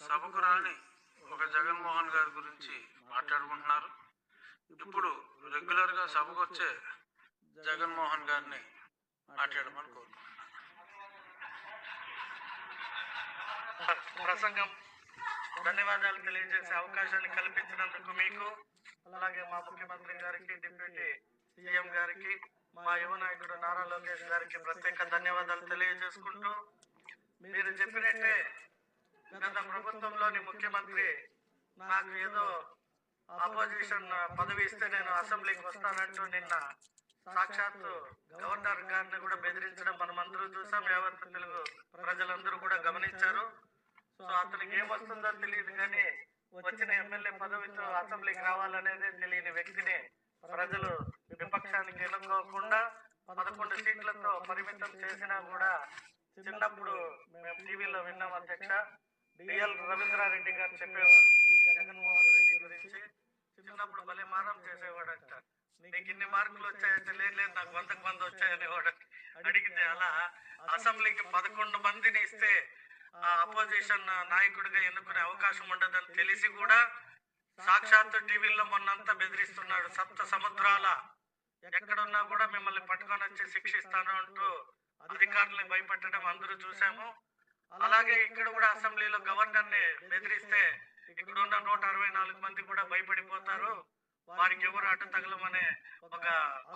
సభకు రాని ఒక జగన్మోహన్ గారి గురించి మాట్లాడుకుంటున్నారు. ఇప్పుడు రెగ్యులర్గా సభకు వచ్చే జగన్మోహన్ గారిని మాట్లాడమని కోరుకుంటున్నాను. ప్రసంగం ధన్యవాదాలు తెలియజేసే అవకాశాన్ని కల్పించినందుకు మీకు, అలాగే మా ముఖ్యమంత్రి గారికి, డిప్యూటీ సీఎం గారికి, మా యువ నాయకుడు నారా లోకేష్ గారికి ప్రత్యేక ధన్యవాదాలు తెలియజేసుకుంటూ, మీరు చెప్పినట్టే గత ప్రభుత్వంలోని ముఖ్యమంత్రి నాకు ఏదో అపోజిషన్ పదవి ఇస్తే నేను అసెంబ్లీకి వస్తానంటూ నిన్న సాక్షాత్తు గవర్నర్ గారిని కూడా బెదిరించడం మనమందరూ చూసాం. యావత్ తెలుగు ప్రజలందరూ కూడా గమనించారు. సో అతనికి ఏమొస్తుందో తెలియదు, కానీ వచ్చిన ఎమ్మెల్యే పదవితో అసెంబ్లీకి రావాలనేదే తెలియని వ్యక్తిని ప్రజలు విపక్షానికి ఎన్నుకోకుండా 11 సీట్లతో పరిమితం చేసినా కూడా, చిన్నప్పుడు మేము టీవీలో విన్నాం అధ్యక్ష, డిఎల్ రవీంద్రారెడ్డి గారు చెప్పేవారు ఈ జగన్మోహన్ రెడ్డి గురించి. చిన్నప్పుడు భలే మారం చేసేవాడంట. నీకు ఇన్ని మార్కులు వచ్చాయంటే, లేదు నాకు 100కు 100 వచ్చాయనేవాడు. అడిగితే అలా అసెంబ్లీకి 11 మందిని ఇస్తే అపోజిషన్ నాయకుడిగా ఎన్నుకునే అవకాశం ఉండదని తెలిసి కూడా సాక్షాత్తు టీవీల్లో మొన్నంతా బెదిరిస్తున్నాడు. సప్త సముద్రాల ఎక్కడున్నా కూడా మిమ్మల్ని పట్టుకొని వచ్చి శిక్షిస్తాను అంటూ అధికారులను భయపెట్టడం అందరూ చూసాము. అలాగే ఇక్కడ కూడా అసెంబ్లీలో గవర్నర్ ని బెదిరిస్తే ఇక్కడున్న 164 మంది కూడా భయపడిపోతారు, వారికి ఎవరు అడ్డు తగలమనే ఒక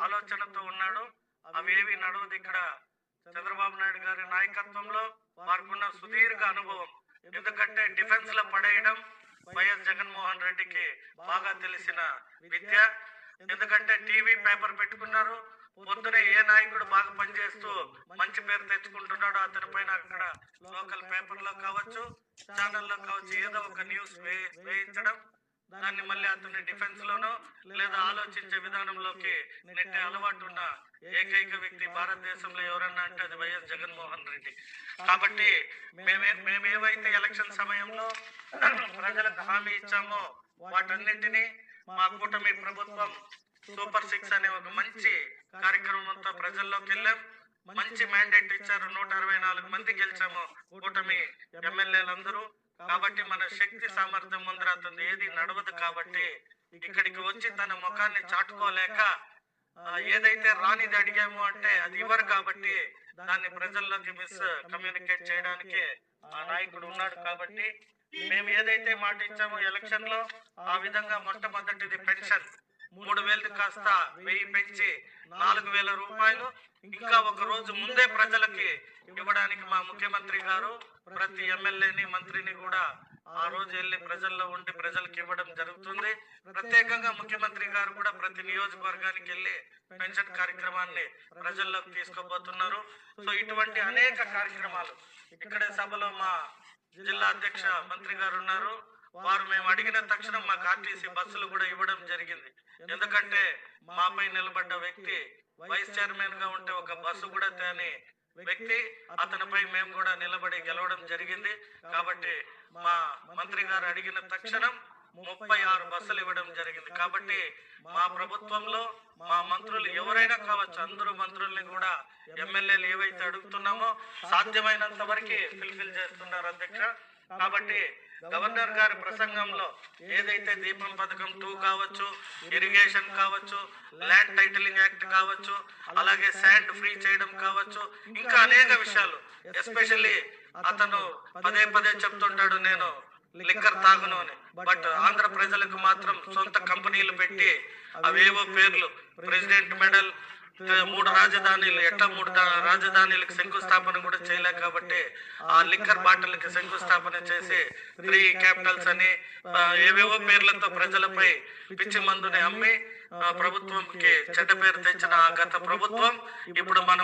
ఆలోచనతో ఉన్నాడు. అవేవి నడవదు. ఇక్కడ చంద్రబాబు నాయుడు గారి నాయకత్వంలో వారికున్న సుదీర్ఘ అనుభవం, ఎందుకంటే డిఫెన్స్ లో పడేయడం వైఎస్ జగన్మోహన్ రెడ్డికి బాగా తెలిసిన విద్య. ఎందుకంటే టీవీ పేపర్ పెట్టుకున్నారు, పొద్దునే ఏ నాయకుడు బాగా పనిచేస్తూ మంచి పేరు తెచ్చుకుంటున్నాడో అతని పైన అక్కడ లోకల్ పేపర్లో కావచ్చు, ఛానల్లో కావచ్చు, ఏదో ఒక న్యూస్ వేయించడం, దాన్ని మళ్ళీ అతని డిఫెన్స్ లోనో లేదా ఆలోచించే విధానంలోకి నెట్టే అలవాటు ఉన్న ఏకైక వ్యక్తి భారతదేశంలో ఎవరన్నా అంటే అది వైఎస్ జగన్మోహన్ రెడ్డి. కాబట్టి మేమేవైతే ఎలక్షన్ సమయంలో ప్రజలకు హామీ ఇచ్చామో వాటన్నింటినీ మా కూటమి ప్రభుత్వం సూపర్ 6 అనే ఒక మంచి కార్యక్రమంతో ప్రజల్లోకి వెళ్ళాం. మంచి మ్యాండేట్ ఇచ్చారు. 164 మంది గెలిచాము కూటమి ఎమ్మెల్యేలందరూ. కాబట్టి మన శక్తి సామర్థ్యం ముందర అతను ఏది నడవదు. కాబట్టి ఇక్కడికి వచ్చి తన ముఖాన్ని చాటుకోలేక ఏదైతే రానిది అడిగామో అంటే అది ఇవ్వరు. కాబట్టి దాన్ని ప్రజల్లోకి కమ్యూనికేట్ చేయడానికి ఆ నాయకుడు ఉన్నాడు. కాబట్టి మేము ఏదైతే మాట ఇచ్చామో ఎలక్షన్ లో, ఆ విధంగా మొట్టమొదటిది పెన్షన్ 3000 కాస్త 1000 పెంచి 4000 రూపాయలు ఇంకా ఒక రోజు ముందే ప్రజలకి ఇవ్వడానికి మా ముఖ్యమంత్రి గారు ప్రతి ఎమ్మెల్యేని మంత్రిని కూడా ఆ రోజు వెళ్ళి ప్రజల్లో ఉండి ప్రజలకు ఇవ్వడం జరుగుతుంది. ప్రత్యేకంగా ముఖ్యమంత్రి గారు కూడా ప్రతి నియోజకవర్గానికి వెళ్ళి పెన్షన్ కార్యక్రమాన్ని ప్రజల్లోకి తీసుకోబోతున్నారు. సో ఇటువంటి అనేక కార్యక్రమాలు ఇక్కడే సభలో మా జిల్లా అధ్యక్ష మంత్రి గారు ఉన్నారు. వారు మేము అడిగిన తక్షణం మాకు ఆర్టీసీ బస్సులు కూడా ఇవ్వడం జరిగింది. ఎందుకంటే మాపై నిలబడ్డ వ్యక్తి వైస్ చైర్మన్ గా ఉంటే ఒక బస్సు కూడా తేని వ్యక్తి, అతనిపై మేము కూడా నిలబడి గెలవడం జరిగింది. కాబట్టి మా మంత్రి గారు అడిగిన తక్షణం 36 బస్సులు ఇవ్వడం జరిగింది. కాబట్టి మా ప్రభుత్వంలో మా మంత్రులు ఎవరైనా కావచ్చు, అందరూ మంత్రుల్ని కూడా ఎమ్మెల్యేలు ఏవైతే అడుగుతున్నామో సాధ్యమైనంత వరకు ఫుల్ఫిల్ చేస్తున్నారు అధ్యక్ష. కాబట్టి గవర్నర్ గారి ప్రసంగంలో ఏదైతే దీపం పథకం 2 కావచ్చు, ఇరిగేషన్ కావచ్చు, ల్యాండ్ టైటిలింగ్ యాక్ట్ కావచ్చు, అలాగే శాండ్ ఫ్రీ చేయడం కావచ్చు, ఇంకా అనేక విషయాలు, ఎస్పెషల్లీ అతను పదే పదే చెప్తుంటాడు నేను లిక్కర్ తాగును అని. బట్ ఆంధ్ర ప్రజలకు మాత్రం సొంత కంపెనీలు పెట్టి అవేవో పేర్లు, ప్రెసిడెంట్ మెడల్, 3 రాజధానులు, ఎట్లా 3 రాజధానులకు శంకుస్థాపన కూడా చేయలేక కాబట్టి ఆ లిక్కర్ బాటిల్కి శంకుస్థాపన చేసి 3 క్యాపిటల్స్ అని ఏవేవో పేర్లతో ప్రజలపై పిచ్చి మందుని అమ్మి ప్రభుత్వంకి చెడ్డ పేరు తెచ్చిన గత ప్రభుత్వం ఇప్పుడు మనం